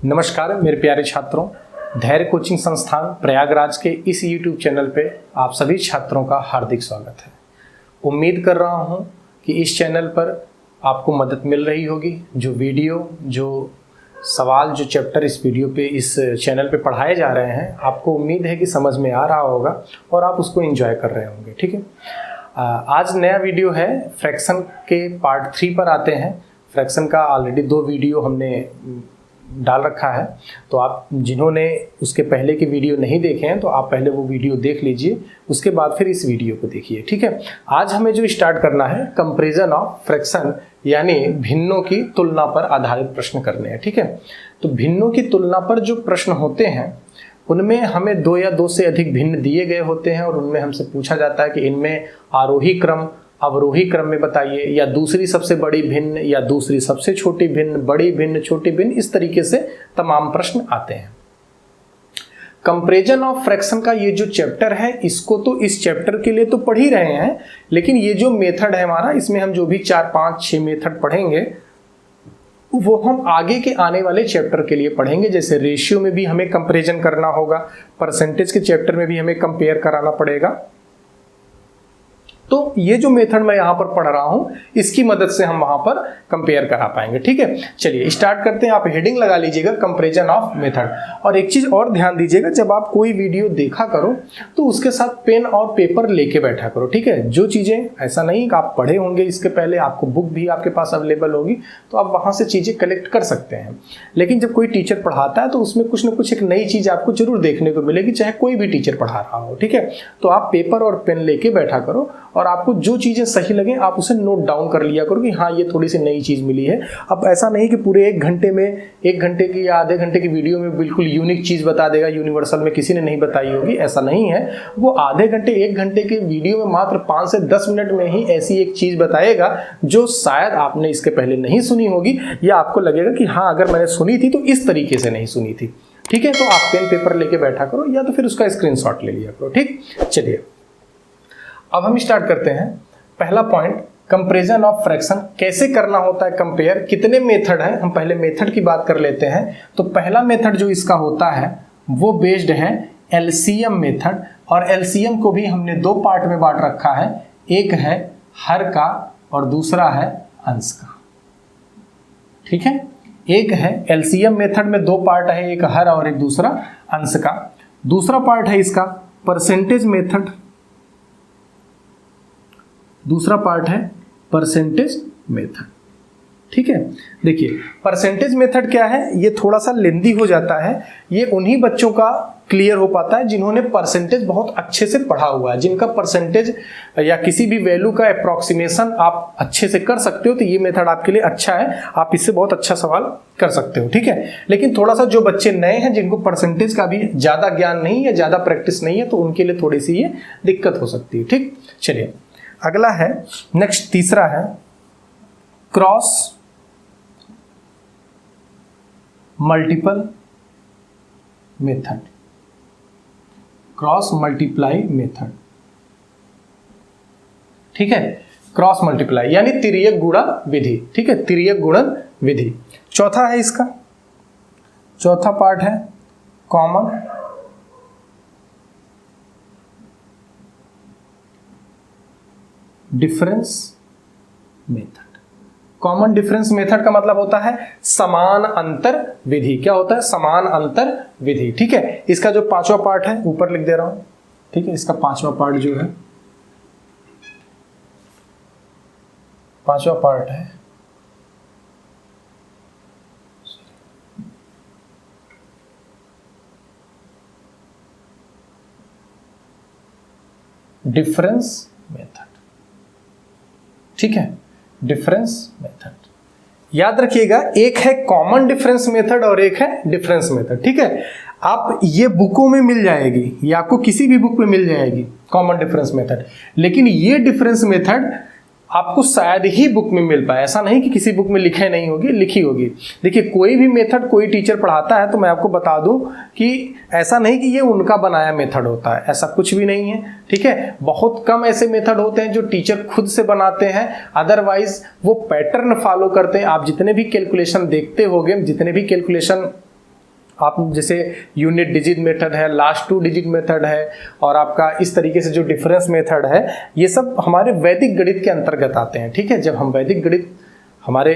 नमस्कार मेरे प्यारे छात्रों, धैर्य कोचिंग संस्थान प्रयागराज के इस YouTube चैनल पे आप सभी छात्रों का हार्दिक स्वागत है। उम्मीद कर रहा हूँ कि इस चैनल पर आपको मदद मिल रही होगी। जो वीडियो, जो सवाल, जो चैप्टर इस वीडियो पे, इस चैनल पे पढ़ाए जा रहे हैं, आपको उम्मीद है कि समझ में आ रहा होगा और आप उसको एंजॉय कर रहे होंगे। ठीक है, आज नया वीडियो है, फ्रैक्शन के पार्ट 3 पर आते हैं। फ्रैक्शन का ऑलरेडी 2 वीडियो हमने डाल रखा है, तो आप जिन्होंने उसके पहले के वीडियो नहीं देखे हैं तो आप पहले वो वीडियो देख लीजिए, उसके बाद फिर इस वीडियो को देखिए। ठीक है, आज हमें जो स्टार्ट करना है, कंपैरिजन ऑफ फ्रैक्शन, यानी भिन्नों की तुलना पर आधारित प्रश्न करने हैं। ठीक है, तो भिन्नों की तुलना पर जो प्रश्न होते हैं उनमें हमें 2 या 2 से अधिक भिन्न दिए गए होते हैं और उनमें हमसे पूछा जाता है कि इनमें आरोही क्रम, अवरोही क्रम में बताइए, या दूसरी सबसे बड़ी भिन्न, या दूसरी सबसे छोटी भिन्न, बड़ी भिन्न, छोटी भिन्न, इस तरीके से तमाम प्रश्न आते हैं। कंपैरिजन ऑफ फ्रैक्शन का ये जो चैप्टर है, इसको तो इस चैप्टर के लिए तो पढ़ ही रहे हैं, लेकिन ये जो मेथड है हमारा, इसमें हम जो भी 4, 5, 6 मेथड पढ़ेंगे वो हम आगे के आने वाले चैप्टर के लिए पढ़ेंगे। जैसे रेशियो में भी हमें कंपैरिजन करना होगा, परसेंटेज के चैप्टर में भी हमें कंपेयर कराना पड़ेगा। तो ये जो मेथड मैं यहाँ पर पढ़ रहा हूँ, इसकी मदद से हम वहाँ पर कंपेयर करा पाएंगे। ठीक है, चलिए स्टार्ट करते हैं। आप हेडिंग लगा लीजिएगा, कंपैरिजन ऑफ मेथड। और एक चीज़ और ध्यान दीजिएगा, जब आप कोई वीडियो देखा करो तो उसके साथ पेन और पेपर लेके बैठा करो। ठीक है, जो चीज़ें, ऐसा नहीं कि आप पढ़े होंगे इसके पहले, आपको बुक भी आपके पास अवेलेबल होगी तो आप वहाँ से चीज़ें कलेक्ट कर सकते हैं, लेकिन जब कोई टीचर पढ़ाता है तो उसमें कुछ ना कुछ एक नई चीज़ आपको जरूर देखने को मिलेगी, चाहे कोई भी टीचर पढ़ा रहा हो। ठीक है, तो आप पेपर और पेन लेके बैठा करो और आपको जो चीज़ें सही लगे आप उसे नोट डाउन कर लिया करो कि हाँ, ये थोड़ी सी नई चीज़ मिली है। अब ऐसा नहीं कि पूरे 1 घंटे में, 1 घंटे की या आधे घंटे की वीडियो में बिल्कुल यूनिक चीज़ बता देगा, यूनिवर्सल में किसी ने नहीं बताई होगी, ऐसा नहीं है। वो आधे घंटे, 1 घंटे के वीडियो में मात्र 5 से 10 मिनट में ही ऐसी एक चीज़ बताएगा जो शायद आपने इसके पहले नहीं सुनी होगी, या आपको लगेगा कि हाँ, अगर मैंने सुनी थी तो इस तरीके से नहीं सुनी थी। ठीक है, तो आप पेन पेपर लेके बैठा करो या तो फिर उसका स्क्रीनशॉट ले लिया करो। ठीक, चलिए अब हम स्टार्ट करते हैं। पहला पॉइंट, कंपैरिजन ऑफ फ्रैक्शन कैसे करना होता है कंपेयर, कितने मेथड हैं। हम पहले मेथड की बात कर लेते हैं। तो पहला मेथड जो इसका होता है वो बेस्ड है एलसीएम मेथड, और एलसीएम को भी हमने 2 पार्ट में बांट रखा है, एक है हर का और दूसरा है अंश का। ठीक है, एक है एलसीएम मेथड में 2 पार्ट है, एक हर और एक दूसरा अंश का। दूसरा पार्ट है इसका परसेंटेज मेथड, दूसरा पार्ट है परसेंटेज मेथड। ठीक है, देखिए परसेंटेज मेथड क्या है, ये थोड़ा सा लेंदी हो जाता है। ये उन्हीं बच्चों का क्लियर हो पाता है जिन्होंने परसेंटेज बहुत अच्छे से पढ़ा हुआ है, जिनका परसेंटेज या किसी भी वैल्यू का अप्रॉक्सीमेशन आप अच्छे से कर सकते हो, तो ये मेथड आपके लिए अच्छा है, आप इससे बहुत अच्छा सवाल कर सकते हो। ठीक है, लेकिन थोड़ा सा जो बच्चे नए हैं, जिनको परसेंटेज का भी ज़्यादा ज्ञान नहीं है, ज़्यादा प्रैक्टिस नहीं है, तो उनके लिए थोड़ी सी ये दिक्कत हो सकती है। ठीक, चलिए अगला है, नेक्स्ट तीसरा है cross multiple method, cross multiply method. ठीक है, क्रॉस मल्टीप्लाई यानी तिर्यक गुणा विधि। ठीक है, तिर्यक गुणन विधि। चौथा है इसका, चौथा पार्ट है common difference method. Common difference method का मतलब होता है समान अंतर विधि। क्या होता है? समान अंतर विधि। ठीक है, इसका जो 5वां पार्ट है ऊपर लिख दे रहा हूं। ठीक है, इसका 5वां पार्ट जो है, 5वां पार्ट है डिफरेंस मेथड। ठीक है, डिफरेंस मेथड याद रखिएगा, एक है कॉमन डिफरेंस मेथड और एक है डिफरेंस मेथड। ठीक है, आप ये बुकों में मिल जाएगी, या आपको किसी भी बुक में मिल जाएगी कॉमन डिफरेंस मेथड, लेकिन ये डिफरेंस मेथड आपको शायद ही बुक में मिल पाए। ऐसा नहीं कि किसी बुक में लिखे नहीं होगी, लिखी होगी। देखिए कोई भी मेथड कोई टीचर पढ़ाता है तो मैं आपको बता दूं कि ऐसा नहीं कि ये उनका बनाया मेथड होता है, ऐसा कुछ भी नहीं है। ठीक है, बहुत कम ऐसे मेथड होते हैं जो टीचर खुद से बनाते हैं, अदरवाइज वो पैटर्न फॉलो करते हैं। आप जितने भी कैलकुलेशन देखते होंगे, जितने भी कैलकुलेशन आप जैसे यूनिट डिजिट मेथड है, लास्ट 2 डिजिट मेथड है, और आपका इस तरीके से जो डिफरेंस मेथड है, ये सब हमारे वैदिक गणित के अंतर्गत आते हैं। ठीक है, जब हम वैदिक गणित, हमारे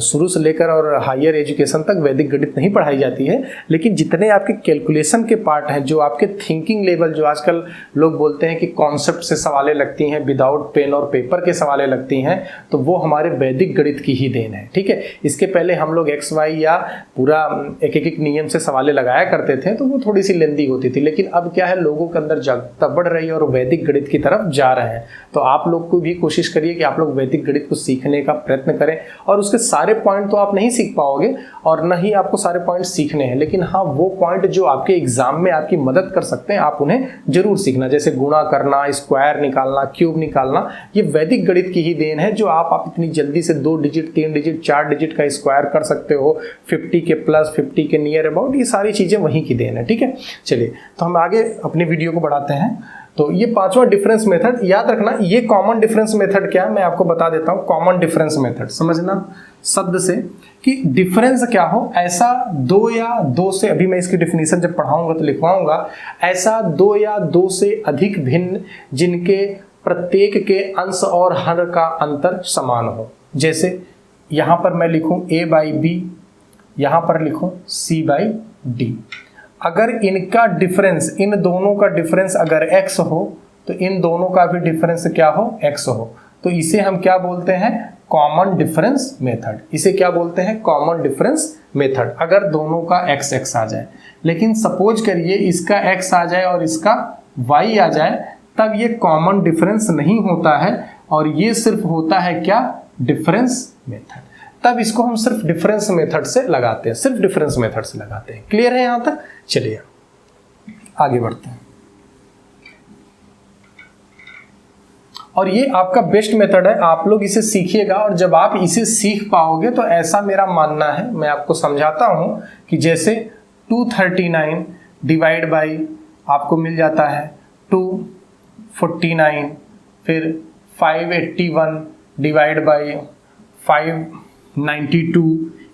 शुरू से लेकर और हायर एजुकेशन तक वैदिक गणित नहीं पढ़ाई जाती है, लेकिन जितने आपके कैलकुलेशन के पार्ट हैं, जो आपके थिंकिंग लेवल, जो आजकल लोग बोलते हैं कि कॉन्सेप्ट से सवालें लगती हैं, विदाउट पेन और पेपर के सवालें लगती हैं, तो वो हमारे वैदिक गणित की ही देन है। ठीक है, इसके पहले हम लोग एक्स वाई या पूरा एक एक नियम से सवालें लगाया करते थे, तो वो थोड़ी सी लेंदी होती थी। लेकिन अब क्या है, लोगों के अंदर जागरूकता बढ़ रही है और वैदिक गणित की तरफ जा रहे हैं। तो आप लोग को भी कोशिश करिए कि आप लोग वैदिक गणित को सीखने का प्रयत्न करें, और उसके सारे पॉइंट तो आप नहीं सीख पाओगे और न ही आपको सारे पॉइंट सीखने हैं, लेकिन हाँ, वो पॉइंट जो आपके एग्जाम में आपकी मदद कर सकते हैं, आप उन्हें जरूर सीखना। जैसे गुणा करना, स्क्वायर निकालना, क्यूब निकालना, ये वैदिक गणित की ही देन है, जो आप इतनी जल्दी से 2 डिजिट, 3 डिजिट, 4 डिजिट का स्क्वायर कर सकते हो, 50 के प्लस, 50 के नियर अबाउट, ये सारी चीजें वहीं की देन है। ठीक है, चलिए तो हम आगे अपनी वीडियो को बढ़ाते हैं। तो ये 5वां डिफरेंस मेथड, याद रखना ये कॉमन डिफरेंस मेथड क्या है मैं आपको बता देता हूं। कॉमन डिफरेंस मेथड समझना शब्द से कि डिफरेंस क्या हो, ऐसा 2 या 2 से, अभी मैं इसकी डेफिनेशन जब पढ़ाऊंगा तो लिखवाऊंगा, ऐसा 2 या 2 से अधिक भिन्न जिनके प्रत्येक के अंश और हर का अंतर समान हो। जैसे यहां पर मैं लिखूं a/b, यहां पर लिखूं c/d। अगर इनका डिफरेंस, इन दोनों का डिफरेंस अगर x हो, तो इन दोनों का भी डिफरेंस क्या हो, x हो, तो इसे हम क्या बोलते हैं, कॉमन डिफरेंस मेथड। इसे क्या बोलते हैं, कॉमन डिफरेंस मेथड, अगर दोनों का x आ जाए। लेकिन सपोज करिए इसका x आ जाए और इसका y आ जाए, तब ये कॉमन डिफरेंस नहीं होता है, और ये सिर्फ होता है क्या, डिफरेंस मेथड। तब इसको हम सिर्फ डिफरेंस मेथड से लगाते हैं, सिर्फ डिफरेंस मेथड से लगाते हैं। क्लियर है यहां तक? चलिए आगे बढ़ते हैं। और ये आपका बेस्ट मेथड है, आप लोग इसे सीखिएगा, और जब आप इसे सीख पाओगे तो ऐसा मेरा मानना है, मैं आपको समझाता हूं कि जैसे 239 डिवाइड बाई आपको मिल जाता है 249, फिर 581 डिवाइड बाई 592,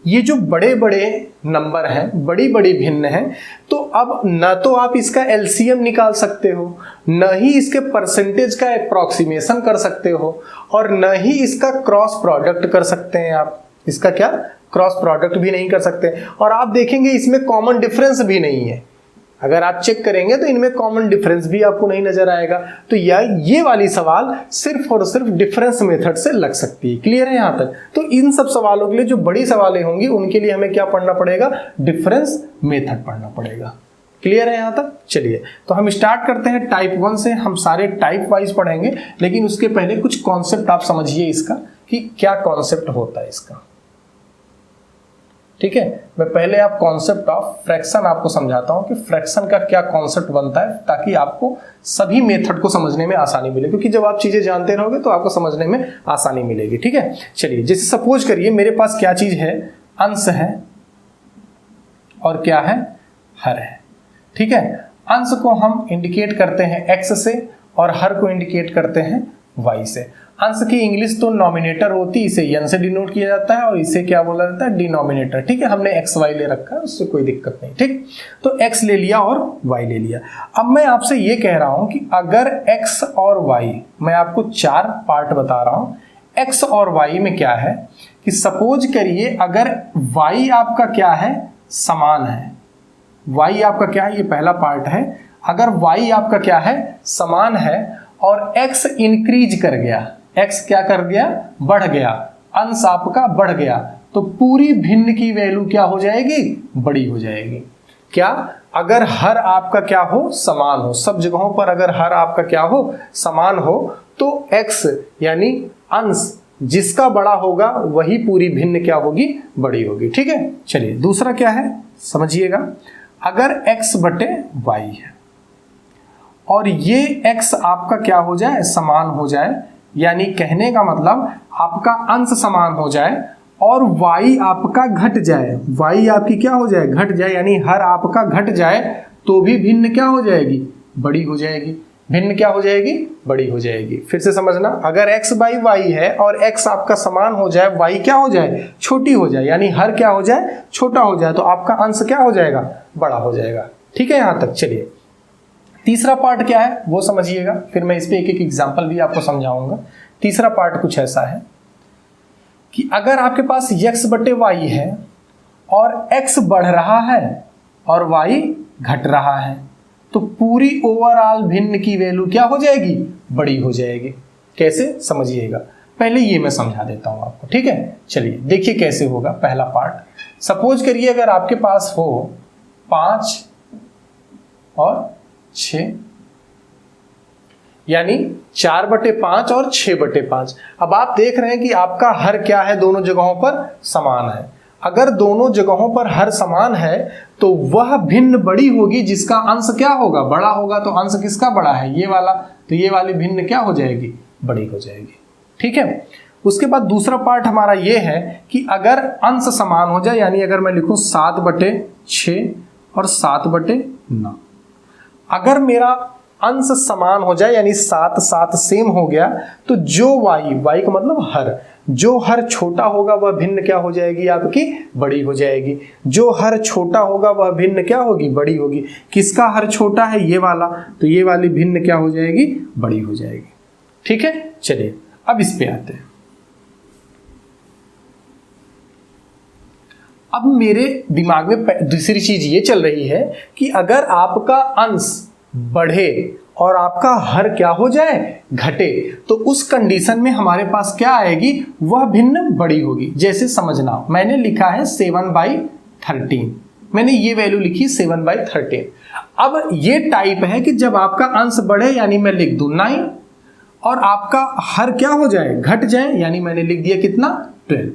ये जो बड़े बड़े नंबर हैं, बड़ी बड़ी भिन्न हैं, तो अब न तो आप इसका एलसीएम निकाल सकते हो, न ही इसके परसेंटेज का अप्रॉक्सीमेशन कर सकते हो, और न ही इसका क्रॉस प्रोडक्ट कर सकते हैं। आप इसका क्या, क्रॉस प्रोडक्ट भी नहीं कर सकते। और आप देखेंगे इसमें कॉमन डिफरेंस भी नहीं है, अगर आप चेक करेंगे तो इनमें कॉमन डिफरेंस भी आपको नहीं नजर आएगा। तो ये वाली सवाल सिर्फ और सिर्फ डिफरेंस मेथड से लग सकती है। क्लियर है यहाँ तक? तो इन सब सवालों के लिए, जो बड़ी सवालें होंगी, उनके लिए हमें क्या पढ़ना पड़ेगा, डिफरेंस मेथड पढ़ना पड़ेगा। क्लियर है यहाँ तक? चलिए तो हम स्टार्ट करते हैं टाइप 1 से। हम सारे टाइप वाइज पढ़ेंगे, लेकिन उसके पहले कुछ कॉन्सेप्ट आप समझिए इसका, कि क्या कॉन्सेप्ट होता है इसका। ठीक है, मैं पहले आप कॉन्सेप्ट ऑफ फ्रैक्शन आपको समझाता हूं कि फ्रैक्शन का क्या कॉन्सेप्ट बनता है, ताकि आपको सभी मेथड को समझने में आसानी मिले, क्योंकि जब आप चीजें जानते रहोगे तो आपको समझने में आसानी मिलेगी। ठीक है, चलिए जैसे सपोज करिए मेरे पास क्या चीज है, अंश है और क्या है, हर है। ठीक है, अंश को हम इंडिकेट करते हैं x से और हर को इंडिकेट करते हैं y से। अंश की इंग्लिश तो नॉमिनेटर होती है, इसे n से डिनोट किया जाता है, और इसे क्या बोला जाता है, डिनोमिनेटर। ठीक है, हमने x y ले रखा है, उससे कोई दिक्कत नहीं। ठीक, तो x ले लिया और y ले लिया। अब मैं आपसे ये कह रहा हूं कि अगर x और y, मैं आपको 4 पार्ट बता रहा हूं, x और y में क्या है कि सपोज करिए अगर y आपका क्या है, समान है, y आपका क्या है, ये पहला पार्ट है। अगर y आपका क्या है, समान है, और x इंक्रीज कर गया, x क्या कर गया, बढ़ गया, अंश आपका बढ़ गया, तो पूरी भिन्न की वैल्यू क्या हो जाएगी, बड़ी हो जाएगी। क्या, अगर हर आपका क्या हो, समान हो, सब जगहों पर अगर हर आपका क्या हो, समान हो, तो x यानी अंश जिसका बड़ा होगा वही पूरी भिन्न क्या होगी, बड़ी होगी। ठीक है, चलिए दूसरा क्या है समझिएगा। अगर x बटे y है और ये x आपका क्या हो जाए, समान हो जाए, यानी कहने का मतलब आपका अंश समान हो जाए और y आपका घट जाए, y आपकी क्या हो जाए, घट जाए, यानी हर आपका घट जाए, तो भी भिन्न क्या हो जाएगी, बड़ी हो जाएगी। भिन्न क्या हो जाएगी, बड़ी हो जाएगी। फिर से समझना, अगर x बाई वाई है और x आपका समान हो जाए, y क्या हो जाए, छोटी हो जाए, यानी हर क्या हो जाए, छोटा हो जाए, तो आपका अंश क्या हो जाएगा, बड़ा हो जाएगा। ठीक है यहां तक। चलिए तीसरा पार्ट क्या है वो समझिएगा, फिर मैं इस पे एक एक एग्जांपल भी आपको समझाऊंगा। तीसरा पार्ट कुछ ऐसा है कि अगर आपके पास x बटे वाई है और x बढ़ रहा है और y घट रहा है, तो पूरी ओवरऑल भिन्न की वैल्यू क्या हो जाएगी, बड़ी हो जाएगी। कैसे समझिएगा, पहले ये मैं समझा देता हूं आपको। ठीक है, चलिए देखिए कैसे होगा। पहला पार्ट, सपोज करिए अगर आपके पास हो 5 और 6, यानी 4/5 और 6/5। अब आप देख रहे हैं कि आपका हर क्या है, दोनों जगहों पर समान है। अगर दोनों जगहों पर हर समान है तो वह भिन्न बड़ी होगी जिसका अंश क्या होगा, बड़ा होगा। तो अंश किसका बड़ा है, ये वाला, तो ये वाली भिन्न क्या हो जाएगी, बड़ी हो जाएगी। ठीक है, उसके बाद दूसरा पार्ट हमारा ये है कि अगर अंश समान हो जाए, यानी अगर मैं लिखूं 7/6 और 7/9, अगर मेरा अंश समान हो जाए यानी 7 7 सेम हो गया, तो जो y का मतलब हर, जो हर छोटा होगा वह भिन्न क्या हो जाएगी, आपकी बड़ी हो जाएगी। जो हर छोटा होगा वह भिन्न क्या होगी, बड़ी होगी। किसका हर छोटा है, ये वाला, तो ये वाली भिन्न क्या हो जाएगी, बड़ी हो जाएगी। ठीक है, चलिए अब इस पे आते हैं। अब मेरे दिमाग में दूसरी चीज ये चल रही है कि अगर आपका अंश बढ़े और आपका हर क्या हो जाए, घटे, तो उस कंडीशन में हमारे पास क्या आएगी, वह भिन्न बड़ी होगी। जैसे समझना, मैंने लिखा है 7/13, मैंने ये वैल्यू लिखी 7/13। अब ये टाइप है कि जब आपका अंश बढ़े, यानी मैं लिख दूं 9, और आपका हर क्या हो जाए, घट जाए, यानी मैंने लिख दिया कितना, 12।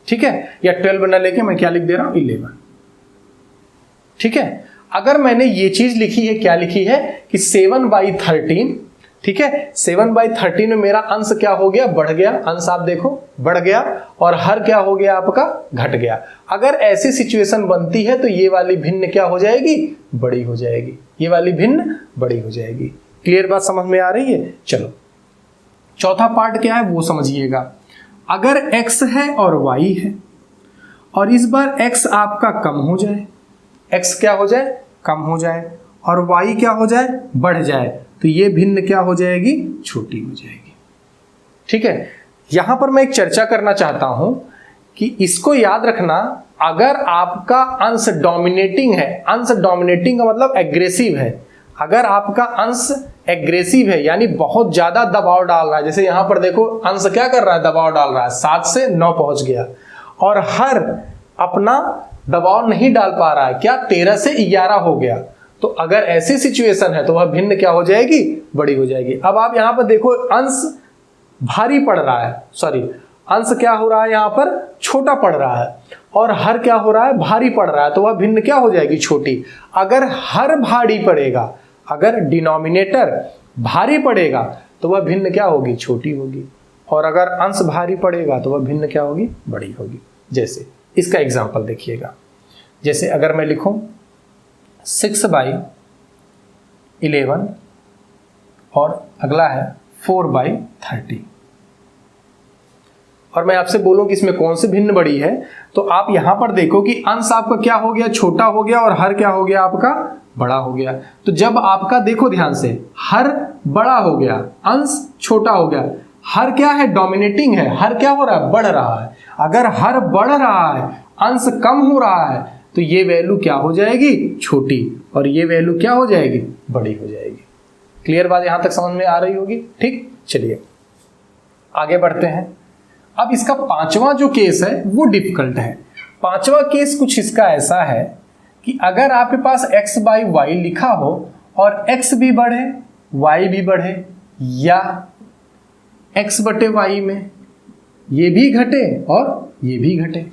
ठीक है, या 12 ना लेके मैं क्या लिख दे रहा हूं, 11। ठीक है, अगर मैंने ये चीज लिखी है, क्या लिखी है कि 7/13, ठीक है, 7/13 में मेरा अंश क्या हो गया, बढ़ गया। अंश आप देखो बढ़ गया और हर क्या हो गया, आपका घट गया। अगर ऐसी सिचुएशन बनती है तो ये वाली भिन्न क्या हो जाएगी, बड़ी हो जाएगी। ये वाली भिन्न बड़ी हो जाएगी। क्लियर बात समझ में आ रही है। चलो चौथा पार्ट क्या है वो समझिएगा। अगर x है और y है और इस बार x आपका कम हो जाए, x क्या हो जाए, कम हो जाए, और y क्या हो जाए, बढ़ जाए, तो ये भिन्न क्या हो जाएगी, छोटी हो जाएगी। ठीक है, यहां पर मैं एक चर्चा करना चाहता हूं कि इसको याद रखना, अगर आपका अंश डोमिनेटिंग है, अंश डोमिनेटिंग का मतलब एग्रेसिव है, अगर आपका अंश एग्रेसिव है यानी बहुत ज्यादा दबाव डाल रहा है, जैसे यहां पर देखो अंश क्या कर रहा है, दबाव डाल रहा है, 7 से 9 पहुंच गया, और हर अपना दबाव नहीं डाल पा रहा है, क्या 13 से 11 हो गया, तो अगर ऐसी सिचुएशन है तो वह भिन्न क्या हो जाएगी, बड़ी हो जाएगी। अब आप यहां पर देखो अंश भारी पड़ रहा है, सॉरी अंश क्या हो रहा है, यहां पर छोटा पड़ रहा है, और हर क्या हो रहा है, भारी पड़ रहा है, तो वह भिन्न क्या हो जाएगी, छोटी। अगर हर भारी पड़ेगा, अगर डिनोमिनेटर भारी पड़ेगा तो वह भिन्न क्या होगी, छोटी होगी, और अगर अंश भारी पड़ेगा तो वह भिन्न क्या होगी, बड़ी होगी। जैसे इसका एग्जांपल देखिएगा, जैसे अगर मैं लिखूं 6/11 और अगला है 4/30, और मैं आपसे बोलूं कि इसमें कौन सी भिन्न बड़ी है, तो आप यहां पर देखो कि अंश आपका क्या हो गया, छोटा हो गया, और हर क्या हो गया, आपका बड़ा हो गया। तो जब आपका देखो ध्यान से, हर बड़ा हो गया, अंश छोटा हो गया, हर क्या है, डोमिनेटिंग है, हर क्या हो रहा है, बढ़ रहा है। अगर हर बढ़ रहा है, अंश कम हो रहा है, तो ये वैल्यू क्या हो जाएगी, छोटी, और ये वैल्यू क्या हो जाएगी, बड़ी हो जाएगी। क्लियर बात यहां तक समझ में आ रही होगी। ठीक, चलिए आगे बढ़ते हैं। अब इसका पांचवा जो केस है वो डिफिकल्ट है। पांचवा केस कुछ इसका ऐसा है कि अगर आपके पास x/y लिखा हो और x भी बढ़े y भी बढ़े, या x/y में ये भी घटे और ये भी घटे,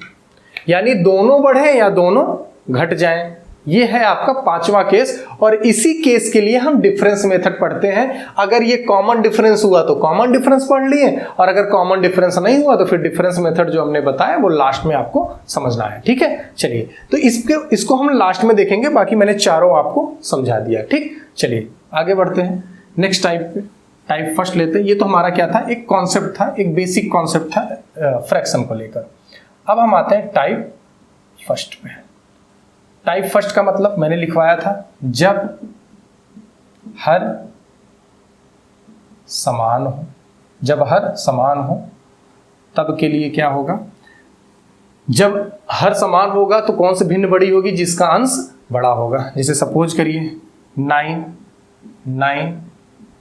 यानी दोनों बढ़े या दोनों घट जाएं, ये है आपका पांचवा केस, और इसी केस के लिए हम डिफरेंस मेथड पढ़ते हैं। अगर ये कॉमन डिफरेंस हुआ तो कॉमन डिफरेंस पढ़ लिए, और अगर कॉमन डिफरेंस नहीं हुआ तो फिर डिफरेंस मेथड जो हमने बताया वो लास्ट में आपको समझना है। ठीक है, चलिए तो इसको हम लास्ट में देखेंगे, बाकी मैंने चारों आपको समझा दिया। ठीक, चलिए आगे बढ़ते हैं नेक्स्ट टाइप पे। टाइप फर्स्ट लेते हैं। ये तो हमारा क्या था, एक कॉन्सेप्ट था, एक बेसिक कॉन्सेप्ट था फ्रैक्शन को लेकर। अब हम आते हैं टाइप फर्स्ट पे। टाइप फर्स्ट का मतलब मैंने लिखवाया था, जब हर समान हो, जब हर समान हो तब के लिए क्या होगा, जब हर समान होगा तो कौन सी भिन्न बड़ी होगी, जिसका अंश बड़ा होगा। जैसे सपोज करिए 9 9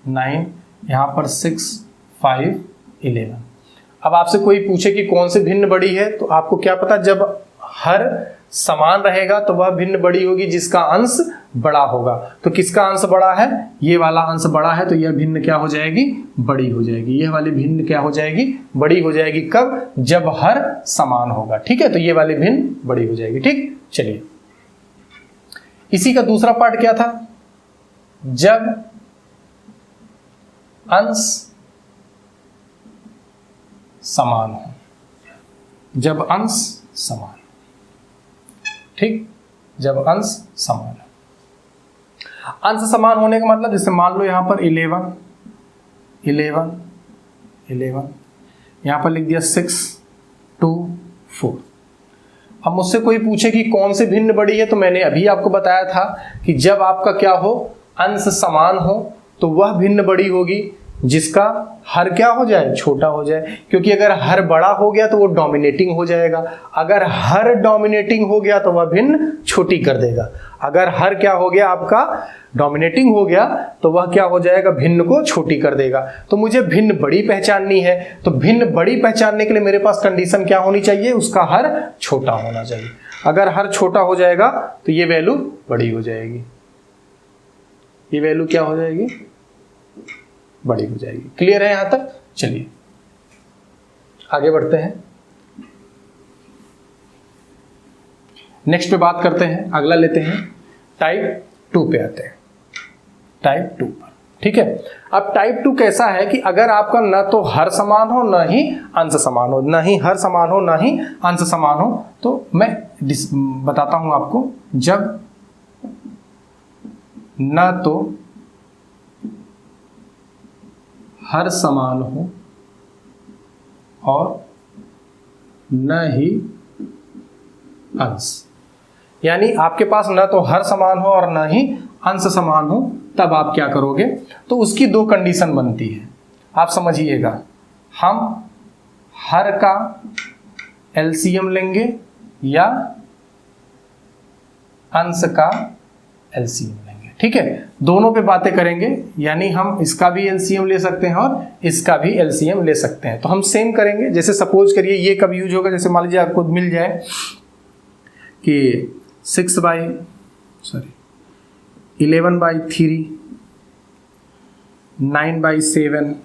9, यहाँ पर 6 5 11। अब आपसे कोई पूछे कि कौन सी भिन्न बड़ी है, तो आपको क्या पता, जब हर समान रहेगा तो वह भिन्न बड़ी होगी जिसका अंश बड़ा होगा। तो किसका अंश बड़ा है, ये वाला अंश बड़ा है, तो यह भिन्न क्या हो जाएगी, बड़ी हो जाएगी। यह वाली भिन्न क्या हो जाएगी, बड़ी हो जाएगी। कब, जब हर समान होगा। ठीक है, तो ये वाली भिन्न बड़ी हो जाएगी। ठीक, चलिए इसी का दूसरा पार्ट क्या था, जब अंश समान हो, जब अंश समान। ठीक, जब अंश समान हो। अंश समान होने का मतलब, जैसे मान लो यहां पर 11 11 11, यहां पर लिख दिया 6 2 4। अब मुझसे कोई पूछे कि कौन से भिन्न बड़ी है, तो मैंने अभी आपको बताया था कि जब आपका क्या हो, अंश समान हो तो वह भिन्न बड़ी होगी जिसका हर क्या हो जाए, छोटा हो जाए। क्योंकि अगर हर बड़ा हो गया तो वो डोमिनेटिंग हो जाएगा, अगर हर डोमिनेटिंग हो गया तो वह भिन्न छोटी कर देगा। अगर हर क्या हो गया, आपका डोमिनेटिंग हो गया तो वह क्या हो जाएगा, भिन्न को छोटी कर देगा। तो मुझे भिन्न बड़ी पहचाननी है, तो भिन्न बड़ी पहचानने के लिए मेरे पास कंडीशन क्या होनी चाहिए, उसका हर छोटा होना चाहिए। अगर हर छोटा हो जाएगा तो ये वैल्यू बड़ी हो जाएगी, ये वैल्यू क्या हो जाएगी, बड़ी हो जाएगी। क्लियर है यहां तक? चलिए आगे बढ़ते हैं, नेक्स्ट पे बात करते हैं। अगला लेते हैं, टाइप 2 पे आते हैं, टाइप 2 पर। ठीक है, अब टाइप 2 कैसा है कि अगर आपका न तो हर समान हो न ही अंश समान हो, न ही हर समान हो न ही अंश समान हो, तो मैं बताता हूं आपको। जब न तो हर समान हो और न ही अंश, यानी आपके पास न तो हर समान हो और न ही अंश समान हो, तब आप क्या करोगे, तो उसकी दो कंडीशन बनती है। आप समझिएगा, हम हर का एलसीएम लेंगे या अंश का एलसीएम लेंगे। ठीक है, दोनों पे बातें करेंगे, यानी हम इसका भी एलसीएम ले सकते हैं और इसका भी एलसीएम ले सकते हैं। तो हम सेम करेंगे। जैसे सपोज करिए ये कब यूज होगा, जैसे मान लीजिए आपको मिल जाए कि 11/3 9/7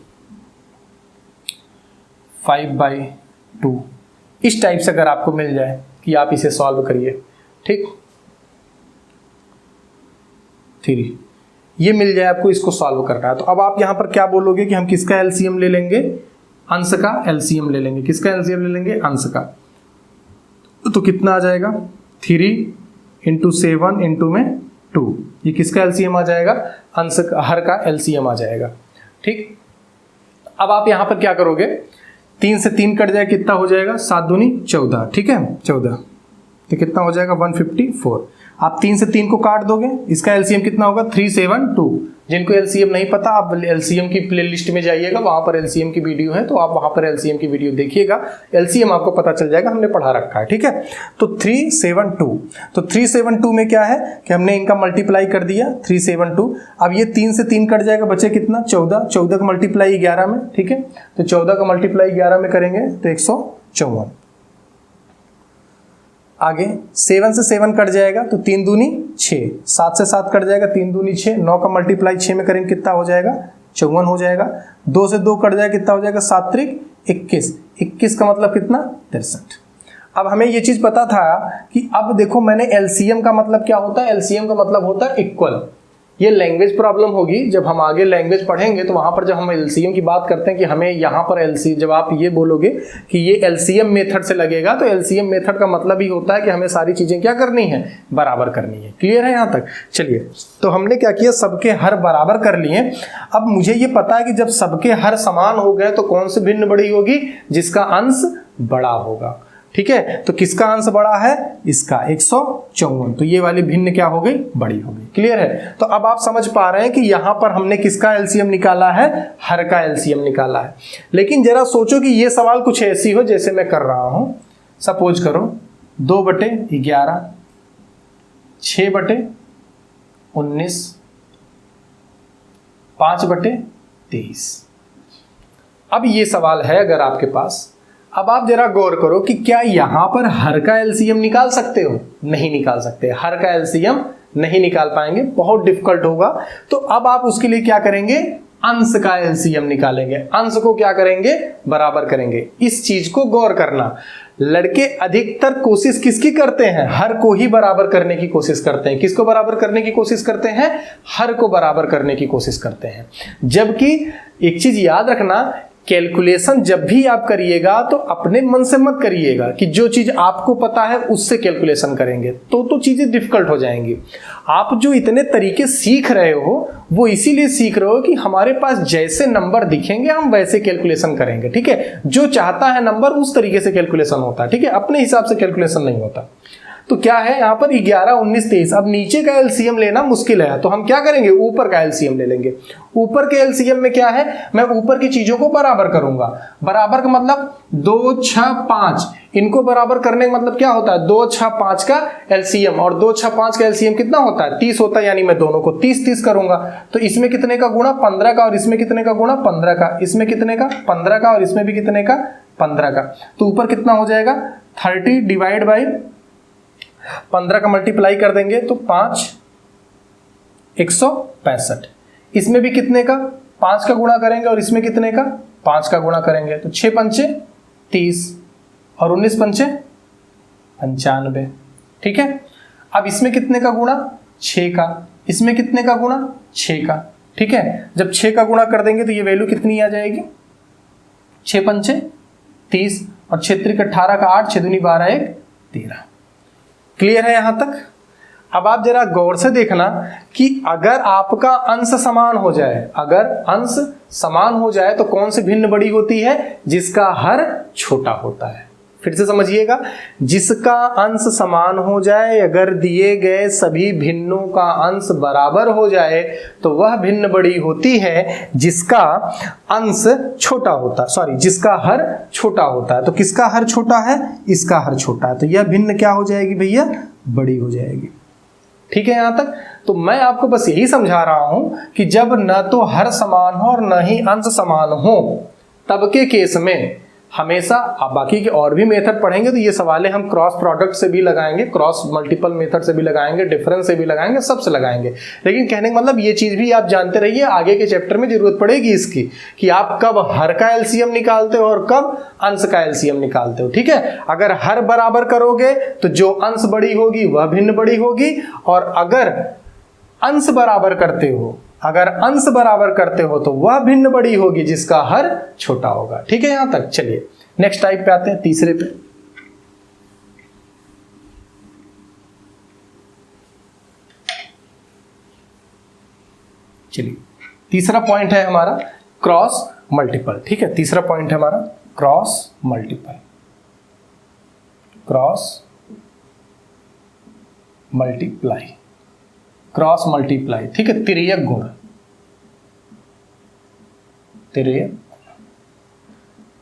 5/2, इस टाइप से अगर आपको मिल जाए कि आप इसे सॉल्व करिए। ठीक, 3 ये मिल जाए आपको, इसको सॉल्व करना है। तो अब आप यहां पर क्या बोलोगे कि हम किसका एलसीएम ले लेंगे, अंश का एलसीएम ले लेंगे। किसका एलसीएम ले लेंगे, अंश का। तो कितना आ जाएगा, 3 × 7 × में 2, ये किसका एलसीएम आ जाएगा, अंश का, हर का एलसीएम आ जाएगा। ठीक, अब आप यहां पर क्या करोगे, 3 से 3 कट जाए, कितना हो जाएगा, 7 दूनी 14। ठीक है, 14, तो कितना हो जाएगा, 154। आप 3 से 3 को काट दोगे, इसका एलसीएम कितना होगा, 372। जिनको एलसीएम नहीं पता, आप एलसीएम की प्लेलिस्ट में जाइएगा, वहां पर एलसीएम की वीडियो है, तो आप वहां पर एलसीएम की वीडियो देखिएगा, एलसीएम आपको पता चल जाएगा, हमने पढ़ा रखा है। ठीक है, तो 372, तो 372 में क्या है कि हमने इनका मल्टीप्लाई कर दिया 372। अब ये 3 से 3 कट जाएगा, बचे कितना, 14। 14 का मल्टीप्लाई 11 में। ठीक है, तो 14 का मल्टीप्लाई 11 में करेंगे तो 154। आगे 7 से 7 कट जाएगा तो 3 दूनी 6, 7 से 7 कट जाएगा, 3 दूनी 6, 9 का मल्टीप्लाई 6 में करेंगे, कितना हो जाएगा, 54 हो जाएगा। 2 से 2 कट जाएगा, कितना हो जाएगा, 7 × 21, 21 का मतलब कितना, 63। अब हमें ये चीज पता था कि अब देखो मैंने एलसीएम का मतलब क्या होता है, एलसीएम का मतलब होता है इक्वल। ये लैंग्वेज प्रॉब्लम होगी, जब हम आगे लैंग्वेज पढ़ेंगे तो वहां पर जब हम एलसीएम की बात करते हैं कि हमें यहाँ पर एलसीएम, जब आप ये बोलोगे कि ये एलसीएम मेथड से लगेगा तो एलसीएम मेथड का मतलब ही होता है कि हमें सारी चीजें क्या करनी है, बराबर करनी है। क्लियर है यहाँ तक? चलिए, तो हमने क्या किया, सबके हर बराबर कर लिए। अब मुझे ये पता है कि जब सबके हर समान हो गए तो कौन सी भिन्न बड़ी होगी, जिसका अंश बड़ा होगा। ठीक है, तो किसका अंश बड़ा है, इसका 154, तो ये वाली भिन्न क्या हो गई, बड़ी हो गई। क्लियर है? तो अब आप समझ पा रहे हैं कि यहां पर हमने किसका एलसीएम निकाला है, हर का एलसीएम निकाला है। लेकिन जरा सोचो कि ये सवाल कुछ ऐसी हो जैसे मैं कर रहा हूं। सपोज करो 2/11, 6/19, 5/23। अब ये सवाल है अगर आपके पास, अब आप जरा गौर करो कि क्या यहां पर हर का एलसीएम निकाल सकते हो? नहीं निकाल सकते, हर का एलसीएम नहीं निकाल पाएंगे, बहुत डिफिकल्ट होगा। तो अब आप उसके लिए क्या करेंगे, अंश का एलसीएम निकालेंगे। अंश को क्या करेंगे, बराबर करेंगे। इस चीज को गौर करना, लड़के अधिकतर कोशिश किसकी करते हैं, हर को ही बराबर करने की कोशिश करते हैं। किसको बराबर करने की कोशिश करते हैं, हर को बराबर करने की कोशिश करते हैं। जबकि एक चीज याद रखना, कैलकुलेशन जब भी आप करिएगा तो अपने मन से मत करिएगा कि जो चीज आपको पता है उससे कैलकुलेशन करेंगे तो चीजें डिफिकल्ट हो जाएंगी। आप जो इतने तरीके सीख रहे हो वो इसीलिए सीख रहे हो कि हमारे पास जैसे नंबर दिखेंगे हम वैसे कैलकुलेशन करेंगे। ठीक है, जो चाहता है नंबर उस तरीके से कैलकुलेशन होता है। ठीक है, अपने हिसाब से कैलकुलेशन नहीं होता। तो क्या है यहाँ पर 11, 19, 23। अब नीचे का एलसीएम लेना मुश्किल है तो हम क्या करेंगे, ऊपर का एलसीएम ले लेंगे। ऊपर के एलसीएम में क्या है, मैं ऊपर की चीजों को बराबर करूंगा। बराबर का मतलब 2, 6, 5, इनको बराबर करने का मतलब क्या होता है, 2, 6, 5 का एलसीएम। और 2, 6, 5 का एलसीएम कितना होता है, 30 होता है। यानी मैं दोनों को 30, 30 करूंगा। तो इसमें कितने का गुणा, 15 का, और इसमें कितने का गुणा, 15 का। इसमें कितने का, 15 का, और इसमें भी कितने का, 15 का। तो ऊपर कितना हो जाएगा, 30 डिवाइड बाई 15 का मल्टीप्लाई कर देंगे तो 5, 165। इसमें भी कितने का, 5 का गुणा करेंगे, और इसमें कितने का, 5 का गुणा करेंगे तो 6 पंचे 30 और 19 पंचे 95। ठीक है, अब इसमें कितने का गुणा, 6 का। इसमें कितने का गुणा, 6 का। ठीक है, जब 6 का गुणा कर देंगे तो ये वैल्यू कितनी आ जाएगी, 6 पंचे 30 और 6 त्रिक 18 का 8, 6 दूनी 12, 1 13। क्लियर है यहां तक? अब आप जरा गौर से देखना कि अगर आपका अंश समान हो जाए, अगर अंश समान हो जाए तो कौन सी भिन्न बड़ी होती है, जिसका हर छोटा होता है। फिर से समझिएगा, जिसका अंश समान हो जाए, अगर दिए गए सभी भिन्नों का अंश बराबर हो जाए तो वह भिन्न बड़ी होती है जिसका अंश छोटा होता, जिसका हर छोटा होता है। तो किसका हर छोटा है, इसका हर छोटा है। तो यह भिन्न क्या हो जाएगी भैया, बड़ी हो जाएगी। ठीक है यहां तक? तो मैं आपको बस यही समझा रहा हूं कि जब न तो हर समान हो और न ही अंश समान हो, तब के केस में हमेशा, आप बाकी के और भी मेथड पढ़ेंगे तो ये सवालें हम क्रॉस प्रोडक्ट से भी लगाएंगे, क्रॉस मल्टीपल मेथड से भी लगाएंगे, डिफरेंस से भी लगाएंगे, सबसे लगाएंगे। लेकिन कहने का मतलब ये चीज भी आप जानते रहिए, आगे के चैप्टर में जरूरत पड़ेगी इसकी कि आप कब हर का एलसीएम निकालते हो और कब अंश का एलसीएम निकालते हो। ठीक है, अगर हर बराबर करोगे तो जो अंश बड़ी होगी वह भिन्न बड़ी होगी, और अगर अंश बराबर करते हो, अगर अंश बराबर करते हो तो वह भिन्न बड़ी होगी जिसका हर छोटा होगा। ठीक है यहां तक? चलिए नेक्स्ट टाइप पे आते हैं, तीसरे पे। चलिए, तीसरा पॉइंट है हमारा क्रॉस मल्टीपल। ठीक है, तीसरा पॉइंट है हमारा cross multiple. Cross multiply, cross multiply. ठीक है, तिर्यक गुण, तिर्यक।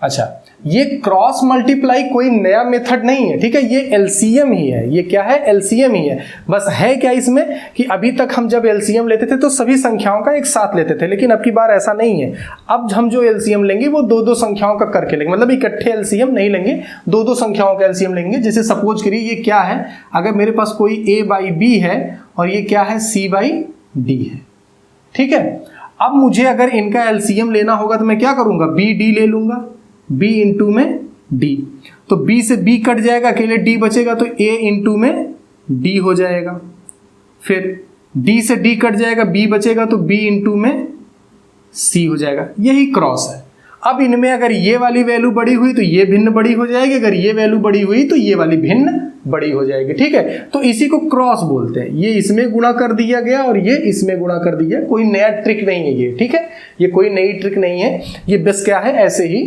अच्छा, ये क्रॉस मल्टीप्लाई कोई नया मेथड नहीं है। ठीक है, ये एलसीएम ही है। ये क्या है, एलसीएम ही है। बस है क्या इसमें कि अभी तक हम जब एलसीएम लेते थे तो सभी संख्याओं का एक साथ लेते थे, लेकिन अब की बार ऐसा नहीं है। अब हम जो एलसीएम लेंगे वो दो दो संख्याओं का करके लेंगे, मतलब इकट्ठे एलसीएम नहीं लेंगे, दो दो संख्याओं का एलसीएम लेंगे। जैसे सपोज करिए ये क्या है, अगर मेरे पास कोई a बाई बी है और ये क्या है, c बाई डी है। ठीक है, अब मुझे अगर इनका एलसीएम लेना होगा तो मैं क्या करूंगा, बी डी ले लूंगा, b इंटू में d। तो B से B कट जाएगा, अकेले D बचेगा तो A इंटू में D हो जाएगा। फिर D से D कट जाएगा, B बचेगा तो B इंटू में C हो जाएगा। यही क्रॉस है। अब इनमें अगर ये वाली वैल्यू बड़ी हुई तो ये भिन्न बड़ी हो जाएगी, अगर ये वैल्यू बड़ी हुई तो ये वाली भिन्न बड़ी हो जाएगी। ठीक है, तो इसी को क्रॉस बोलते हैं। ये इसमें गुणा कर दिया गया और ये इसमें गुणा कर दिया, कोई नया ट्रिक नहीं है ये। ठीक है, ये कोई नई ट्रिक नहीं है, ये बस क्या है, ऐसे ही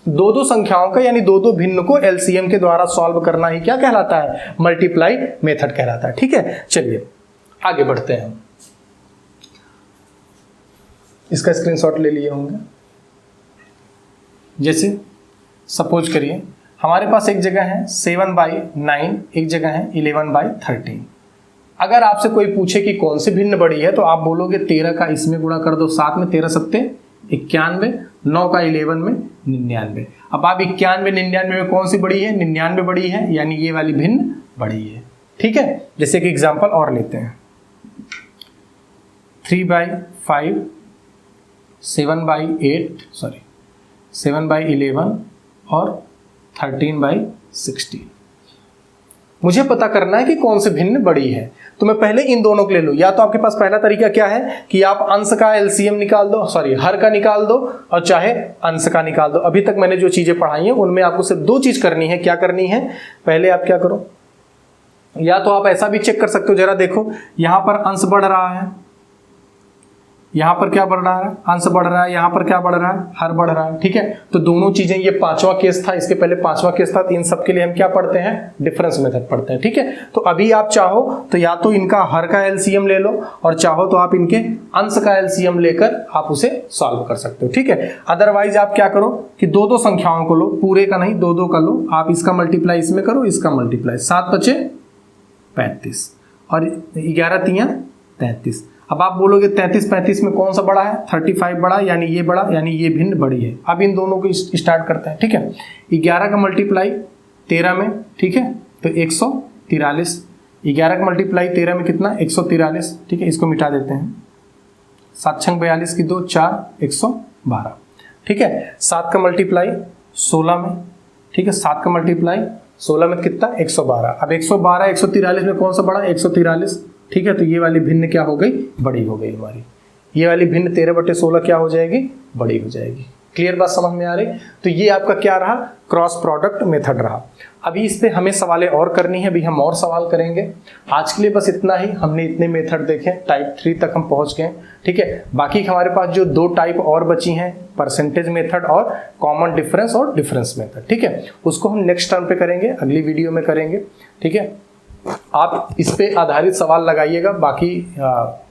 दो दो संख्याओं का यानी दो दो भिन्न को एलसीएम के द्वारा सॉल्व करना ही क्या कहलाता है, मल्टीप्लाई मेथड कहलाता है। ठीक है, चलिए आगे बढ़ते हैं। इसका स्क्रीनशॉट ले लिए होंगे। जैसे सपोज करिए हमारे पास एक जगह है 7/9, एक जगह है 11/13। अगर आपसे कोई पूछे कि कौन सी भिन्न बड़ी है तो आप बोलोगे 13 का इसमें गुणा कर दो 7 में, 13 सत्ते 91, 9 का 11 में 99। अब आप 91 99 में कौन सी बड़ी है, 99 बड़ी है, यानी ये वाली भिन्न बड़ी है। ठीक है, जैसे कि एग्जांपल और लेते हैं 3/5, 7/11 और 13/16। मुझे पता करना है कि कौन से भिन्न बड़ी है, तो मैं पहले इन दोनों को ले लूं। या तो आपके पास पहला तरीका क्या है कि आप अंश का एलसीएम निकाल दो, हर का निकाल दो, और चाहे अंश का निकाल दो। अभी तक मैंने जो चीजें पढ़ाई हैं उनमें आपको सिर्फ दो चीज करनी है। क्या करनी है, पहले आप क्या करो, या तो आप ऐसा भी चेक कर सकते हो, जरा देखो यहां पर अंश बढ़ रहा है, यहां पर क्या बढ़ रहा है, अंश बढ़ रहा है, यहां पर क्या बढ़ रहा है, हर बढ़ रहा है। ठीक है, तो दोनों चीजें, ये पांचवा केस था, इसके पहले पांचवा केस था, तो इन सब के लिए हम क्या पढ़ते हैं, डिफरेंस मेथड पढ़ते हैं। ठीक है, तो अभी आप चाहो तो या तो इनका हर का एलसीएम ले लो, और चाहो तो आप इनके अंश का एलसीएम लेकर आप उसे सॉल्व कर सकते हो। ठीक है, अदरवाइज आप क्या करो कि दो दो संख्याओं को लो, पूरे का नहीं, दो दो का लो, आप इसका मल्टीप्लाई इसमें करो, इसका मल्टीप्लाई, 7 बचे 35 और 11 तियां 33। अब आप बोलोगे 33 35 में कौन सा बड़ा है, 35 बड़ा, यानी ये बड़ा, यानी ये भिन्न बड़ी है। अब इन दोनों को स्टार्ट करते हैं। ठीक है, 11 का मल्टीप्लाई 13 में, ठीक है, तो 143। 11 का मल्टीप्लाई 13 में कितना, 143। ठीक है, इसको मिटा देते हैं, 7 छंग 42 की 2 4 112। ठीक है, 7 का मल्टीप्लाई 16 में, ठीक है, 7 का मल्टीप्लाई 16 में कितना, 112। अब 112 143 में कौन सा बड़ा, 143। ठीक है, तो ये वाली भिन्न क्या हो गई, बड़ी हो गई हमारी। ये वाली भिन्न 13/16 क्या हो जाएगी, बड़ी हो जाएगी। क्लियर बात समझ में आ रही। तो ये आपका क्या रहा, क्रॉस प्रोडक्ट मेथड रहा। अभी इस पे हमें सवालें और करनी है, अभी हम और सवाल करेंगे। आज के लिए बस इतना ही, हमने इतने मेथड देखे, टाइप 3 तक हम पहुंच गए। ठीक है, बाकी हमारे पास जो 2 टाइप और बची हैं, परसेंटेज मेथड और कॉमन डिफरेंस और डिफरेंस मेथड। ठीक है, उसको हम नेक्स्ट टर्म पे करेंगे, अगली वीडियो में करेंगे। ठीक है, आप इस पे आधारित सवाल लगाइएगा। बाकी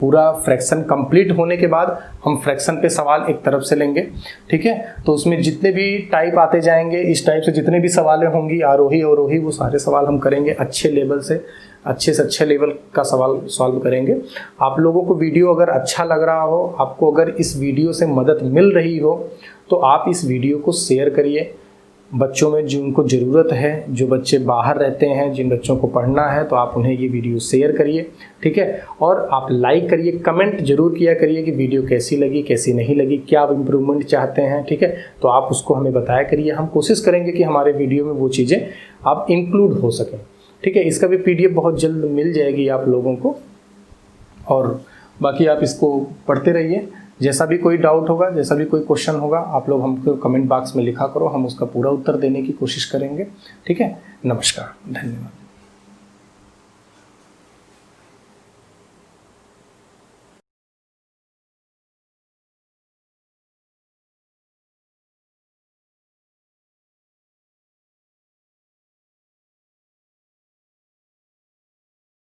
पूरा फ्रैक्शन कंप्लीट होने के बाद हम फ्रैक्शन पे सवाल एक तरफ से लेंगे। ठीक है, तो उसमें जितने भी टाइप आते जाएंगे, इस टाइप से जितने भी सवालें होंगी, आरोही अवरोही, वो सारे सवाल हम करेंगे। अच्छे लेवल से अच्छे लेवल का सवाल सॉल्व करेंगे। आप लोगों को वीडियो अगर अच्छा लग रहा हो, आपको अगर इस वीडियो से मदद मिल रही हो, तो आप इस वीडियो को शेयर करिए बच्चों में जिनको ज़रूरत है, जो बच्चे बाहर रहते हैं, जिन बच्चों को पढ़ना है, तो आप उन्हें ये वीडियो शेयर करिए। ठीक है, और आप लाइक करिए, कमेंट जरूर किया करिए कि वीडियो कैसी लगी, कैसी नहीं लगी, क्या आप इम्प्रूवमेंट चाहते हैं। ठीक है, तो आप उसको हमें बताया करिए। हम कोशिश करेंगे कि हमारे वीडियो में वो चीज़ें आप इंक्लूड हो सकें। ठीक है, इसका भी PDF बहुत जल्द मिल जाएगी आप लोगों को, और बाकी आप इसको पढ़ते रहिए। जैसा भी कोई डाउट होगा, जैसा भी कोई क्वेश्चन होगा, आप लोग हमको कमेंट बॉक्स में लिखा करो, हम उसका पूरा उत्तर देने की कोशिश करेंगे। ठीक है, नमस्कार, धन्यवाद।